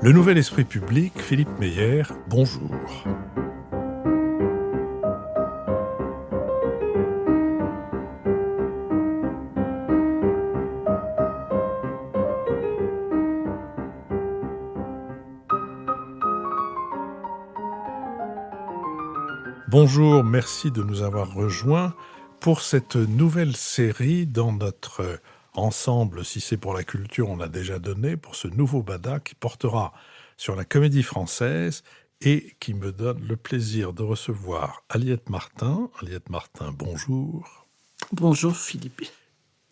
Le Nouvel Esprit Public, Philippe Meyer, bonjour. Bonjour, merci de nous avoir rejoints pour cette nouvelle série dans notre ensemble, si c'est pour la culture, on a déjà donné, pour ce nouveau BADA qui portera sur la comédie française et qui me donne le plaisir de recevoir Aliette Martin. Aliette Martin, bonjour. Bonjour Philippe.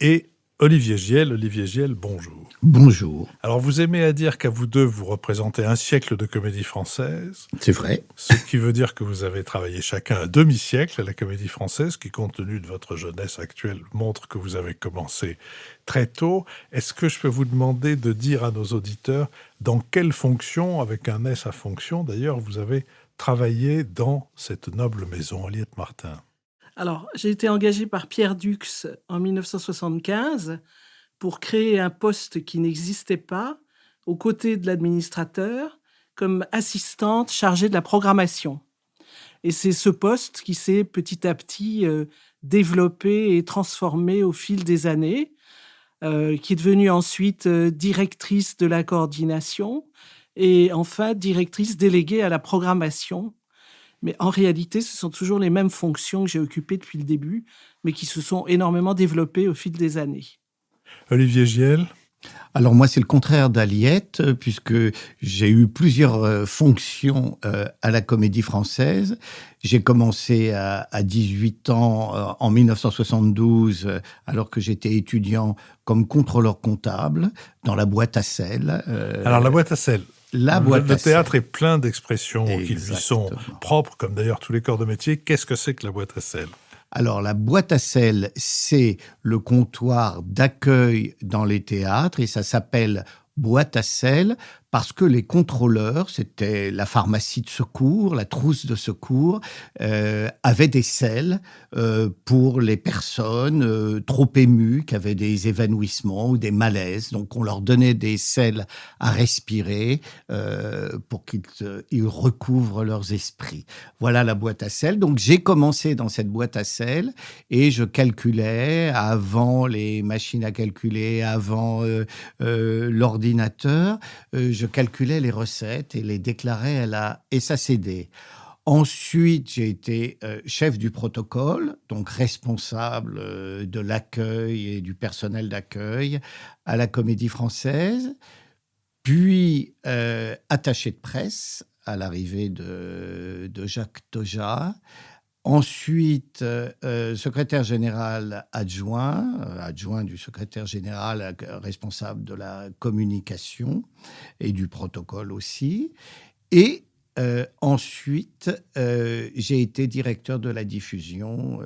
Et Olivier Giel. Olivier Giel, bonjour. Bonjour. Alors, vous aimez à dire qu'à vous deux, vous représentez un siècle de comédie française. C'est vrai. Ce qui veut dire que vous avez travaillé chacun un demi-siècle à la comédie française, qui, compte tenu de votre jeunesse actuelle, montre que vous avez commencé très tôt. Est-ce que je peux vous demander de dire à nos auditeurs dans quelle fonction, avec un S à fonction, d'ailleurs, vous avez travaillé dans cette noble maison, Aliette Martin? Alors, j'ai été engagée par Pierre Dux en 1975 pour créer un poste qui n'existait pas aux côtés de l'administrateur comme assistante chargée de la programmation. Et c'est ce poste qui s'est petit à petit développé et transformé au fil des années, qui est devenue ensuite directrice de la coordination et enfin directrice déléguée à la programmation. Mais en réalité, ce sont toujours les mêmes fonctions que j'ai occupées depuis le début, mais qui se sont énormément développées au fil des années. Olivier Giel? Alors moi, c'est le contraire d'Aliette, puisque j'ai eu plusieurs fonctions à la Comédie Française. J'ai commencé à 18 ans, en 1972, alors que j'étais étudiant, comme contrôleur comptable dans la boîte à sel. Alors, la boîte à sel. Le théâtre sel. est plein d'expressions qui lui sont propres, comme d'ailleurs tous les corps de métier. Qu'est-ce que c'est que la boîte à sel? Alors, la boîte à sel, c'est le comptoir d'accueil dans les théâtres et ça s'appelle boîte à sel parce que les contrôleurs, c'était la pharmacie de secours, la trousse de secours, avaient des selles pour les personnes trop émues, qui avaient des évanouissements ou des malaises. Donc, on leur donnait des selles à respirer pour qu'ils recouvrent leurs esprits. Voilà la boîte à sel. Donc, j'ai commencé dans cette boîte à sel et je calculais avant les machines à calculer, avant l'ordinateur, je calculais les recettes et les déclarais à la SACD. Ensuite, j'ai été chef du protocole, donc responsable de l'accueil et du personnel d'accueil à la Comédie Française, puis attaché de presse à l'arrivée de Jacques Toja. Ensuite, secrétaire général adjoint du secrétaire général responsable de la communication et du protocole aussi. Et ensuite, j'ai été directeur de la diffusion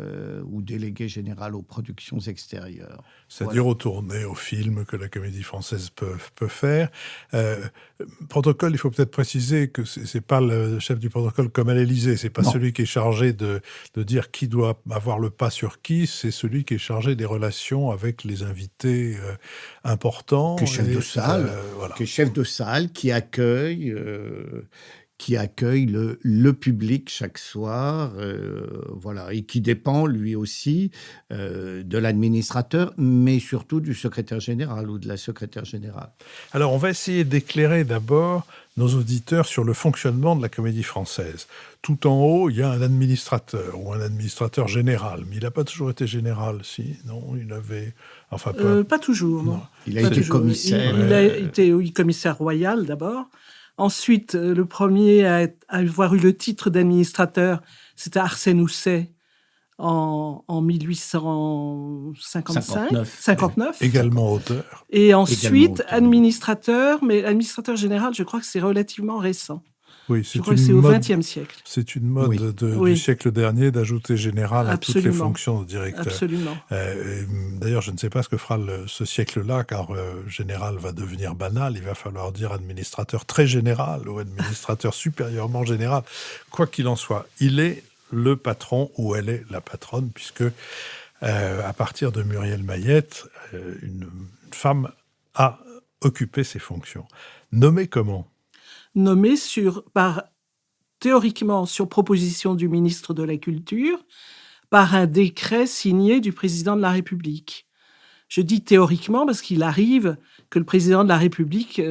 ou délégué général aux productions extérieures. C'est-à-dire aux tournées, aux films que la comédie française peut faire. Protocole, il faut peut-être préciser que c'est pas le chef du protocole comme à l'Élysée. C'est pas celui qui est chargé de dire qui doit avoir le pas sur qui. C'est celui qui est chargé des relations avec les invités importants. Qui est chef de salle, voilà. Qui est chef de salle, qui accueille le public chaque soir, voilà, et qui dépend lui aussi de l'administrateur, mais surtout du secrétaire général ou de la secrétaire générale. Alors, on va essayer d'éclairer d'abord nos auditeurs sur le fonctionnement de la comédie française. Tout en haut, il y a un administrateur ou un administrateur général, mais il n'a pas toujours été général, si, non, il avait... Enfin, pas toujours, non. Il a été commissaire. Il a été commissaire royal d'abord. Ensuite, le premier à avoir eu le titre d'administrateur, c'était Arsène Housset en 1859. Également auteur. Et ensuite, administrateur, mais administrateur général, je crois que c'est relativement récent. Oui, je crois que c'est au XXe siècle. C'est une mode du siècle dernier d'ajouter général à toutes les fonctions de directeur. Absolument. D'ailleurs, je ne sais pas ce que fera ce siècle-là, car général va devenir banal. Il va falloir dire administrateur très général ou administrateur supérieurement général. Quoi qu'il en soit, il est le patron ou elle est la patronne, puisque à partir de Muriel Mayette, une femme a occupé ces fonctions. Nommée comment ? nommé théoriquement sur proposition du ministre de la Culture, par un décret signé du président de la République. Je dis théoriquement parce qu'il arrive que le président de la République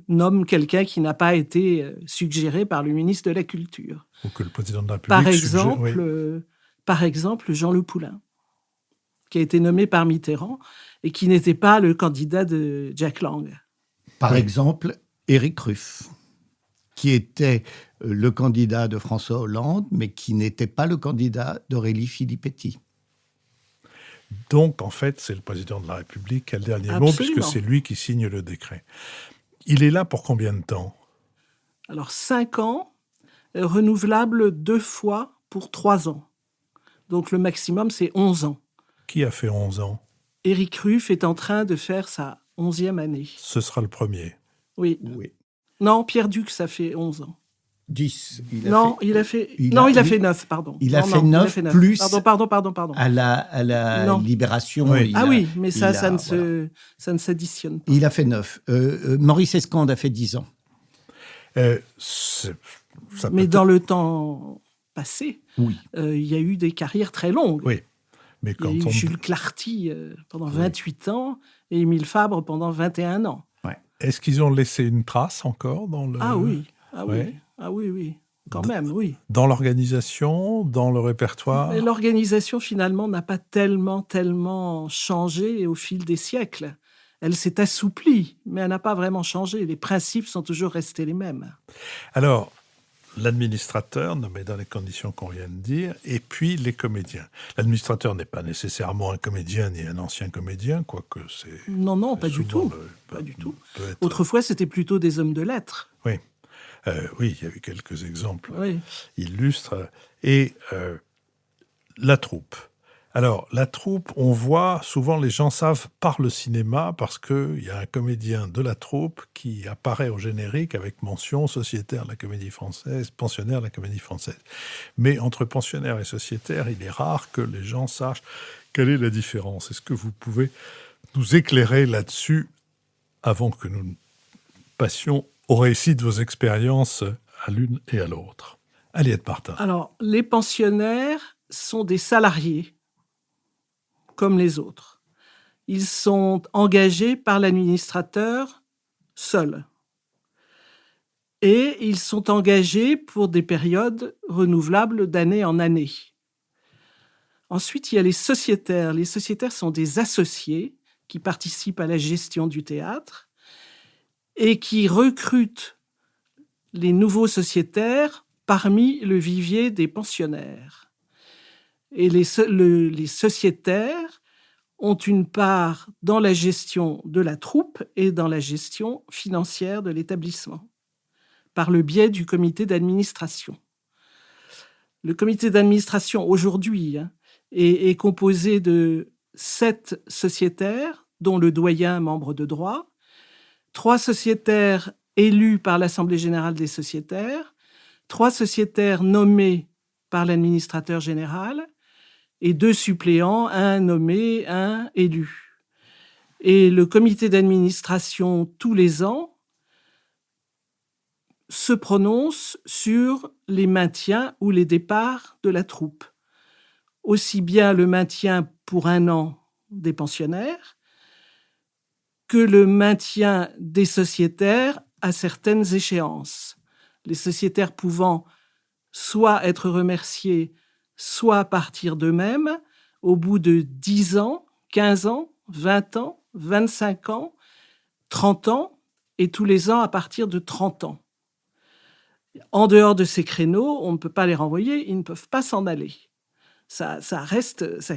nomme quelqu'un qui n'a pas été suggéré par le ministre de la Culture. Ou que le président de la République suggère, oui. Par exemple, Jean Le Poulain, qui a été nommé par Mitterrand et qui n'était pas le candidat de Jack Lang. Par exemple, Éric Ruff, qui était le candidat de François Hollande, mais qui n'était pas le candidat d'Aurélie Filippetti. Donc, en fait, c'est le président de la République qui a le dernier Absolument. mot, puisque c'est lui qui signe le décret. Il est là pour combien de temps? Alors, 5 ans, renouvelable 2 fois pour 3 ans. Donc, le maximum, c'est 11 ans. Qui a fait 11 ans? Éric Ruff est en train de faire sa 11e année. Ce sera le premier. Oui. Non, Pierre Dux, ça fait 11 ans. 10. Il a fait 9, pardon. Il a fait 9 plus Pardon. à la Libération. Oui. Mais ça ne s'additionne pas. Il a fait 9. Maurice Escande a fait 10 ans. Mais dans le temps passé, oui. Il y a eu des carrières très longues. Oui. Mais quand il y a eu Jules Clarty pendant 28 ans et Émile Fabre pendant 21 ans. Ouais. Est-ce qu'ils ont laissé une trace encore dans le... Ah oui. Ouais. Ah oui. Quand même, oui. Dans l'organisation, dans le répertoire? Et l'organisation, finalement, n'a pas tellement changé au fil des siècles. Elle s'est assouplie, mais elle n'a pas vraiment changé. Les principes sont toujours restés les mêmes. Alors, l'administrateur, nommé dans les conditions qu'on vient de dire, et puis les comédiens. L'administrateur n'est pas nécessairement un comédien ni un ancien comédien, quoique c'est... Non, pas du tout. Pas du tout. Autrefois, c'était plutôt des hommes de lettres. Oui. Oui, il y a eu quelques exemples illustres. Et la troupe. Alors, la troupe, on voit, souvent les gens savent par le cinéma, parce qu'il y a un comédien de la troupe qui apparaît au générique avec mention sociétaire de la Comédie Française, pensionnaire de la Comédie Française. Mais entre pensionnaire et sociétaire, il est rare que les gens sachent quelle est la différence. Est-ce que vous pouvez nous éclairer là-dessus avant que nous passions au récit de vos expériences à l'une et à l'autre? Aliette Martin. Alors, les pensionnaires sont des salariés, comme les autres. Ils sont engagés par l'administrateur seul. Et ils sont engagés pour des périodes renouvelables d'année en année. Ensuite, il y a les sociétaires. Les sociétaires sont des associés qui participent à la gestion du théâtre et qui recrutent les nouveaux sociétaires parmi le vivier des pensionnaires. Et les sociétaires ont une part dans la gestion de la troupe et dans la gestion financière de l'établissement, par le biais du comité d'administration. Le comité d'administration, aujourd'hui, est composé de 7 sociétaires, dont le doyen membre de droit, 3 sociétaires élus par l'Assemblée générale des sociétaires, 3 sociétaires nommés par l'administrateur général et 2 suppléants, un nommé, un élu. Et le comité d'administration, tous les ans, se prononce sur les maintiens ou les départs de la troupe. Aussi bien le maintien pour 1 an des pensionnaires que le maintien des sociétaires à certaines échéances. Les sociétaires pouvant soit être remerciés, soit partir d'eux-mêmes au bout de 10 ans, 15 ans, 20 ans, 25 ans, 30 ans, et tous les ans à partir de 30 ans. En dehors de ces créneaux, on ne peut pas les renvoyer, ils ne peuvent pas s'en aller. Ça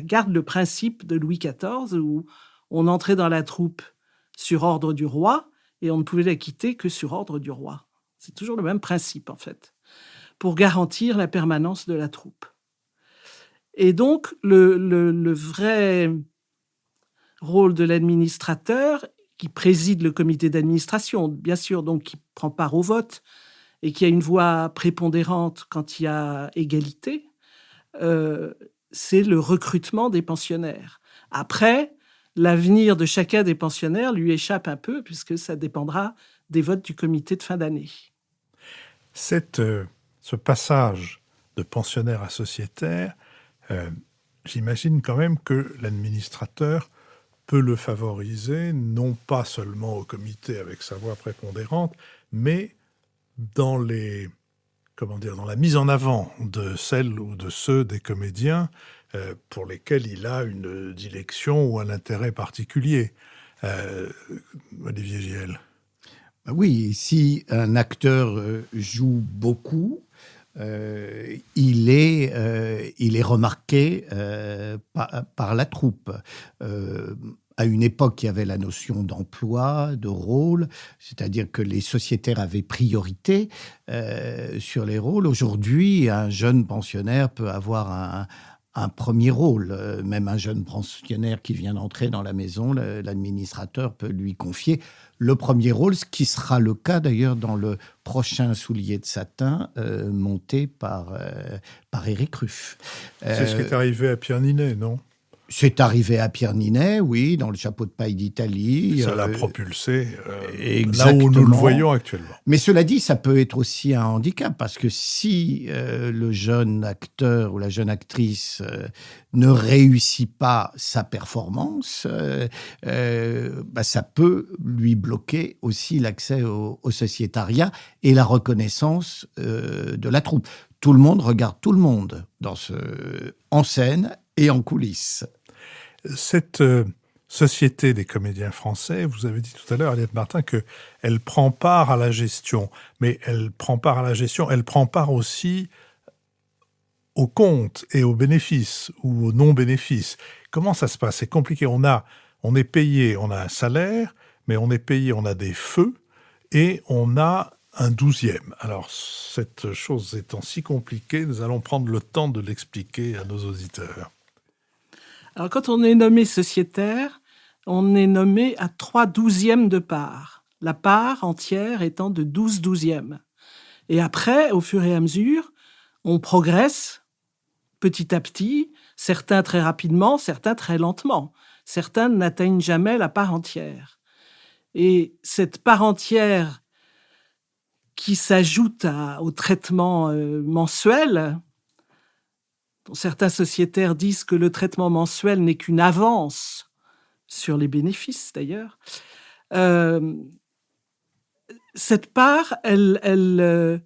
garde le principe de Louis XIV où on entrait dans la troupe sur ordre du roi et on ne pouvait la quitter que sur ordre du roi. C'est toujours le même principe, en fait, pour garantir la permanence de la troupe. Et donc, le vrai rôle de l'administrateur, qui préside le comité d'administration, bien sûr, donc qui prend part au vote et qui a une voix prépondérante quand il y a égalité, c'est le recrutement des pensionnaires. Après, l'avenir de chacun des pensionnaires lui échappe un peu, puisque ça dépendra des votes du comité de fin d'année. Ce passage de pensionnaire à sociétaire, j'imagine quand même que l'administrateur peut le favoriser, non pas seulement au comité avec sa voix prépondérante, mais dans dans la mise en avant de celles ou de ceux des comédiens pour lesquels il a une dilection ou un intérêt particulier. Olivier Giel. Oui, si un acteur joue beaucoup, il est remarqué par la troupe. À une époque, il y avait la notion d'emploi, de rôle, c'est-à-dire que les sociétaires avaient priorité sur les rôles. Aujourd'hui, un jeune pensionnaire peut avoir un premier rôle. Même un jeune pensionnaire qui vient d'entrer dans la maison, l'administrateur peut lui confier le premier rôle, ce qui sera le cas d'ailleurs dans le prochain Soulier de satin, monté par Éric Ruff. C'est ce qui est arrivé à Pierre Ninet, non ? C'est arrivé à Pierre Ninet, oui, dans Le Chapeau de paille d'Italie. Ça l'a propulsé là exactement. où nous le voyons actuellement. Mais cela dit, ça peut être aussi un handicap, parce que si le jeune acteur ou la jeune actrice ne réussit pas sa performance, ça peut lui bloquer aussi l'accès au sociétariat et la reconnaissance de la troupe. Tout le monde regarde tout le monde en scène et en coulisses. Cette Société des comédiens français, vous avez dit tout à l'heure, Aliette Martin, qu'elle prend part à la gestion. Mais elle prend part à la gestion, elle prend part aussi aux comptes et aux bénéfices ou aux non-bénéfices. Comment ça se passe ? C'est compliqué. On est payé, on a un salaire, mais on est payé, on a des feux et on a un 12e. Alors, cette chose étant si compliquée, nous allons prendre le temps de l'expliquer à nos auditeurs. Alors, quand on est nommé sociétaire, on est nommé à 3/12e de part. La part entière étant de 12/12e. Et après, au fur et à mesure, on progresse petit à petit, certains très rapidement, certains très lentement. Certains n'atteignent jamais la part entière. Et cette part entière qui s'ajoute au traitement mensuel, dont certains sociétaires disent que le traitement mensuel n'est qu'une avance sur les bénéfices d'ailleurs, cette part, il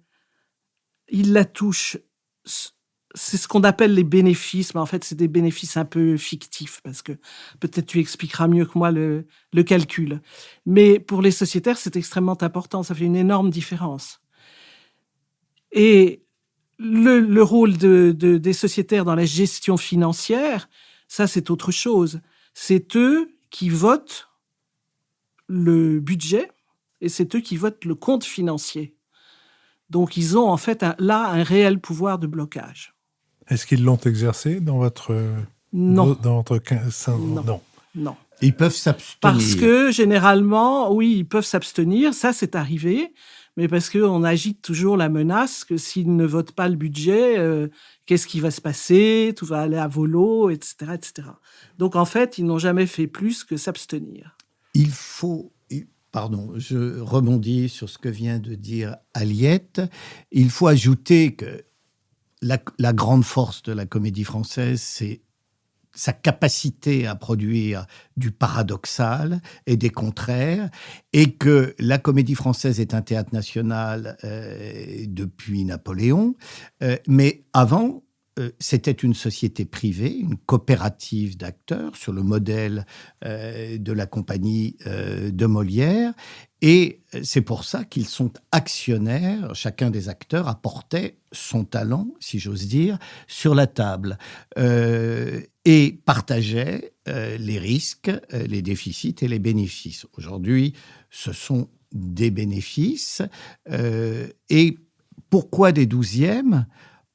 la touche. C'est ce qu'on appelle les bénéfices, mais en fait, c'est des bénéfices un peu fictifs, parce que peut-être tu expliqueras mieux que moi le calcul. Mais pour les sociétaires, c'est extrêmement important, ça fait une énorme différence. Et le rôle des sociétaires dans la gestion financière, ça, c'est autre chose. C'est eux qui votent le budget et c'est eux qui votent le compte financier. Donc, ils ont en fait un réel pouvoir de blocage. Est-ce qu'ils l'ont exercé dans votre... Non. Dans votre... Non. Ils peuvent s'abstenir. Parce que, généralement, oui, ils peuvent s'abstenir. Ça, c'est arrivé. Mais parce qu'on agite toujours la menace que s'ils ne votent pas le budget, qu'est-ce qui va se passer ? Tout va aller à volo, etc., etc. Donc, en fait, ils n'ont jamais fait plus que s'abstenir. Pardon, je rebondis sur ce que vient de dire Aliette. Il faut ajouter que la grande force de la comédie française, c'est sa capacité à produire du paradoxal et des contraires, et que la comédie française est un théâtre national depuis Napoléon, mais avant, c'était une société privée, une coopérative d'acteurs sur le modèle de la compagnie de Molière. Et c'est pour ça qu'ils sont actionnaires. Chacun des acteurs apportait son talent, si j'ose dire, sur la table et partageait les risques, les déficits et les bénéfices. Aujourd'hui, ce sont des bénéfices. Et pourquoi des 12e ?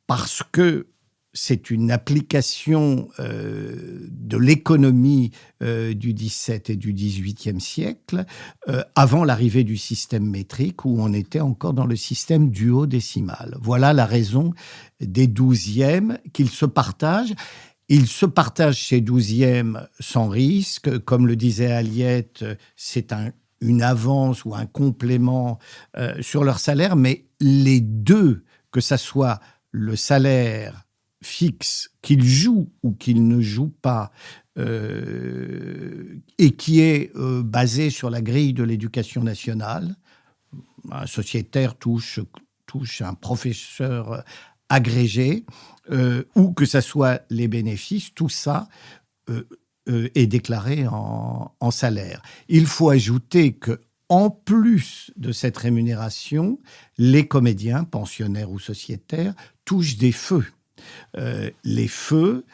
Parce que c'est une application de l'économie du XVIIe et du XVIIIe siècle, avant l'arrivée du système métrique, où on était encore dans le système duodécimal. Voilà la raison des 12e qu'ils se partagent. Ils se partagent ces 12e sans risque. Comme le disait Aliette, c'est un une avance ou un complément sur leur salaire, mais les deux, que ça soit le salaire fixe qu'ils jouent ou qu'ils ne jouent pas, et qui est basé sur la grille de l'éducation nationale. Un sociétaire touche un professeur agrégé, ou que ça soit les bénéfices, tout ça est déclaré en salaire. Il faut ajouter que, en plus de cette rémunération, les comédiens, pensionnaires ou sociétaires, touchent des feux. Les feux,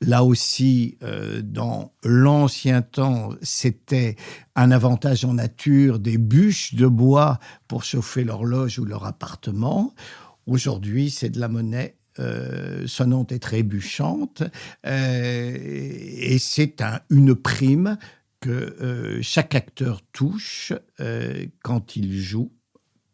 là aussi, dans l'ancien temps, c'était un avantage en nature, des bûches de bois pour chauffer leur loge ou leur appartement. Aujourd'hui, c'est de la monnaie sonnante et trébuchante, et c'est une prime que chaque acteur touche quand il joue,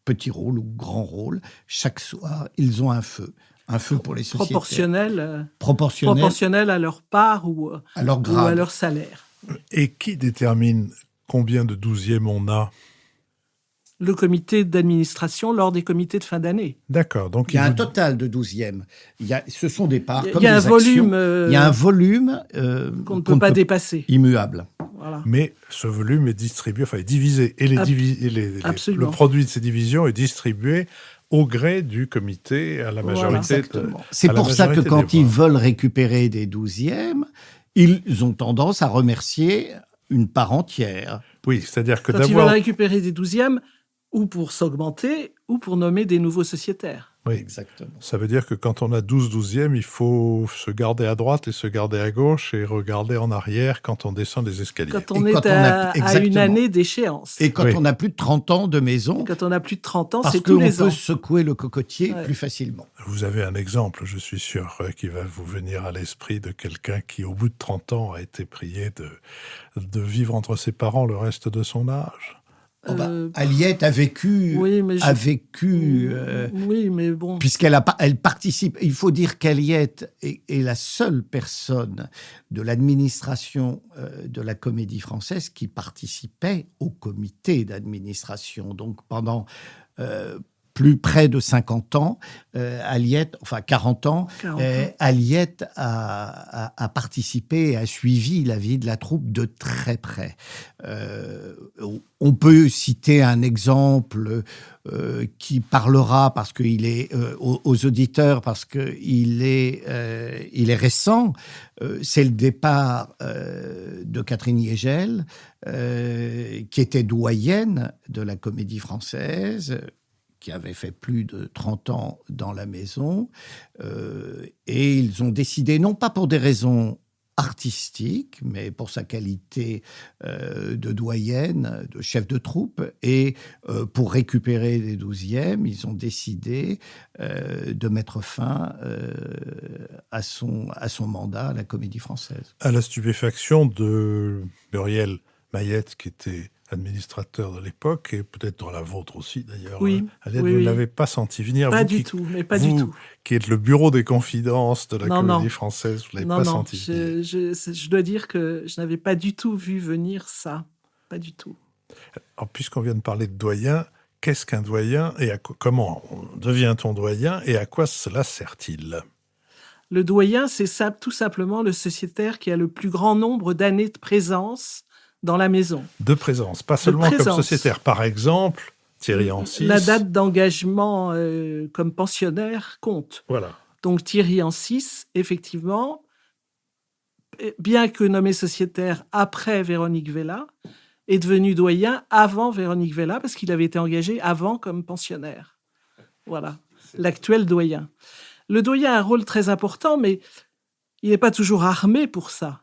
petit rôle ou grand rôle. Chaque soir, ils ont un feu. Un feu pour les sociétaires. Proportionnel à leur part ou à leur grade. Ou à leur salaire. Et qui détermine combien de 12e on a? Le comité d'administration lors des comités de fin d'année. D'accord. Donc il y a un total de 12e. Ce sont des parts comme des des actions. Il y a un volume qu'on ne peut pas dépasser. Immuable. Voilà. Mais ce volume est distribué, enfin est divisé. Et le produit de ces divisions est distribué au gré du comité à la majorité. C'est pour ça que quand ils veulent récupérer des 12e, ils ont tendance à remercier une part entière. Oui, c'est-à-dire que quand ils veulent récupérer des 12e, ou pour s'augmenter, ou pour nommer des nouveaux sociétaires. Oui, exactement. Ça veut dire que quand on a 12 12e, il faut se garder à droite et se garder à gauche et regarder en arrière quand on descend les escaliers. Quand on est à une année d'échéance. Et quand on a plus de 30 ans de maison. Quand on a plus de 30 ans, c'est tous les ans. Parce qu'on peut secouer le cocotier plus facilement. Vous avez un exemple, je suis sûr, qui va vous venir à l'esprit de quelqu'un qui, au bout de 30 ans, a été prié de vivre entre ses parents le reste de son âge. Aliette a vécu, oui, mais bon. Elle participe. Il faut dire qu'Aliette est la seule personne de l'administration de la Comédie Française qui participait au comité d'administration. Donc pendant plus près de 50 ans, Aliette, enfin 40 ans, Aliette a participé et a suivi la vie de la troupe de très près. On peut citer un exemple qui parlera parce qu'il est aux auditeurs, parce qu'il est récent. C'est le départ de Catherine Yegel, qui était doyenne de la Comédie Française, qui avait fait plus de 30 ans dans la maison, et ils ont décidé, non pas pour des raisons artistiques, mais pour sa qualité de doyenne, de chef de troupe, et pour récupérer les 12e, ils ont décidé de mettre fin à son mandat à la Comédie Française. À la stupéfaction de Muriel Mayette, qui était administrateur de l'époque, et peut-être dans la vôtre aussi d'ailleurs. Oui, Aliette, vous ne l'avez pas senti venir. Pas du tout. Qui êtes le bureau des confidences de la Comédie Française, vous ne l'avez pas senti venir. Je dois dire que je n'avais pas du tout vu venir ça. Pas du tout. Alors, puisqu'on vient de parler de doyen, qu'est-ce qu'un doyen et comment devient-on doyen et à quoi cela sert-il ? Le doyen, c'est tout simplement le sociétaire qui a le plus grand nombre d'années de présence dans la maison. De présence, pas seulement comme sociétaire. Par exemple, Thierry Ancis. La date d'engagement comme pensionnaire compte. Voilà. Donc Thierry Ancis, effectivement, bien que nommé sociétaire après Véronique Vella, est devenu doyen avant Véronique Vella parce qu'il avait été engagé avant comme pensionnaire. Voilà, l'actuel doyen. Le doyen a un rôle très important, mais il n'est pas toujours armé pour ça.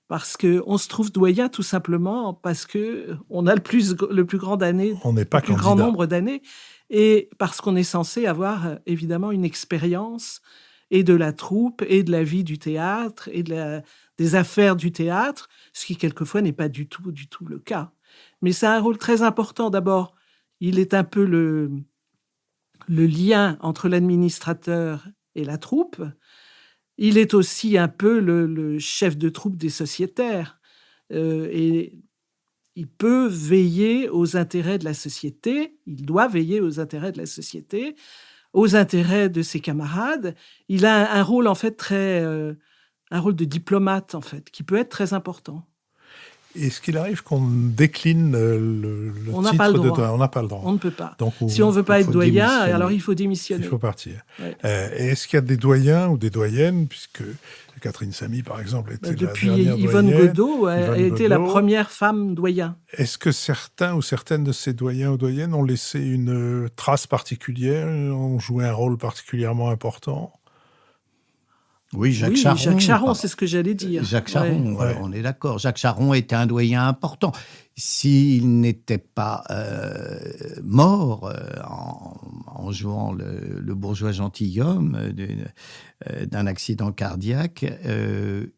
Parce qu'on se trouve doyen tout simplement parce qu'on a le plus grand nombre d'années et parce qu'on est censé avoir évidemment une expérience et de la troupe et de la vie du théâtre et des affaires du théâtre, ce qui quelquefois n'est pas du tout le cas. Mais c'est un rôle très important. D'abord, il est un peu le lien entre l'administrateur et la troupe. Il est aussi un peu le chef de troupe des sociétaires. Et il peut veiller aux intérêts de la société, il doit veiller aux intérêts de la société, aux intérêts de ses camarades. Il a un rôle en fait un rôle de diplomate en fait, qui peut être très important. Est-ce qu'il arrive qu'on décline le On n'a titre pas le de droit. doyen? On n'a pas le droit. On ne peut pas. Donc, Si on veut pas il être faut doyen, démissionner. alors il faut il démissionner. faut partir. Ouais. Est-ce qu'il y a des doyens ou des doyennes, puisque Catherine Samy, par exemple, était la Depuis dernière Yvonne doyenne. Godot, elle Yvonne a été la Godot. première femme doyen. Est-ce que certains ou certaines de ces doyens ou doyennes ont laissé une trace particulière, ont joué un rôle particulièrement important? Oui, Jacques Oui, Charron. Jacques Charron, c'est ce que j'allais dire. Jacques Charron, Ouais. on est d'accord. Jacques Charron était un doyen important. S'il n'était pas mort en jouant le bourgeois gentilhomme d'un accident cardiaque,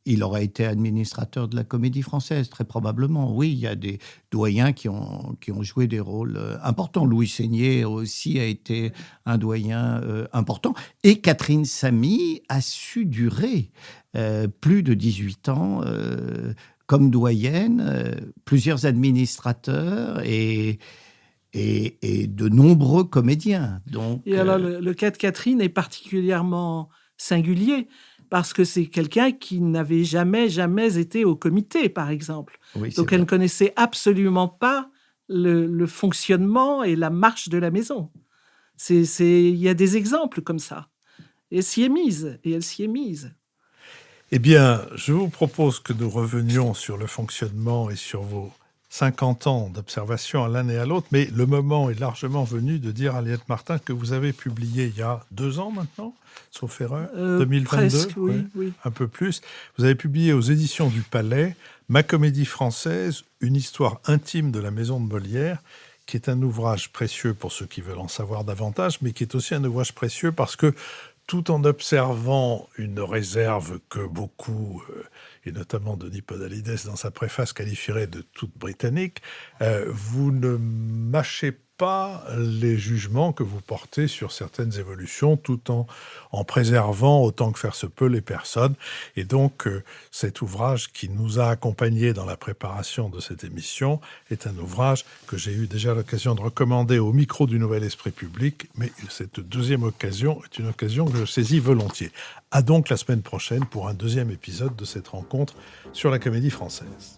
il aurait été administrateur de la Comédie Française, très probablement. Oui, il y a des doyens qui ont joué des rôles importants. Louis Seigné aussi a été un doyen important. Et Catherine Samy a su durer plus de 18 ans comme doyenne, plusieurs administrateurs et de nombreux comédiens. Donc, Et alors, le cas de Catherine est particulièrement singulier parce que c'est quelqu'un qui n'avait jamais été au comité, par exemple. oui, c'est Donc, elle vrai. ne connaissait absolument pas le fonctionnement et la marche de la maison. Il y a des exemples comme ça. Et elle s'y est mise. Eh bien, je vous propose que nous revenions sur le fonctionnement et sur vos 50 ans d'observation à l'un et à l'autre, mais le moment est largement venu de dire à Liette Martin que vous avez publié il y a 2 ans maintenant, sauf erreur, 2022, Presque, oui, ouais, oui. un peu plus. Vous avez publié aux éditions du Palais Ma Comédie Française, une histoire intime de la maison de Molière, qui est un ouvrage précieux pour ceux qui veulent en savoir davantage, mais qui est aussi un ouvrage précieux parce que tout en observant une réserve que beaucoup, et notamment Denis Podalides dans sa préface, qualifierait de toute britannique, vous ne mâchez pas les jugements que vous portez sur certaines évolutions, tout en préservant autant que faire se peut les personnes. Et donc, cet ouvrage qui nous a accompagnés dans la préparation de cette émission est un ouvrage que j'ai eu déjà l'occasion de recommander au micro du Nouvel Esprit Public, mais cette deuxième occasion est une occasion que je saisis volontiers. À donc la semaine prochaine pour un deuxième épisode de cette rencontre sur la Comédie Française.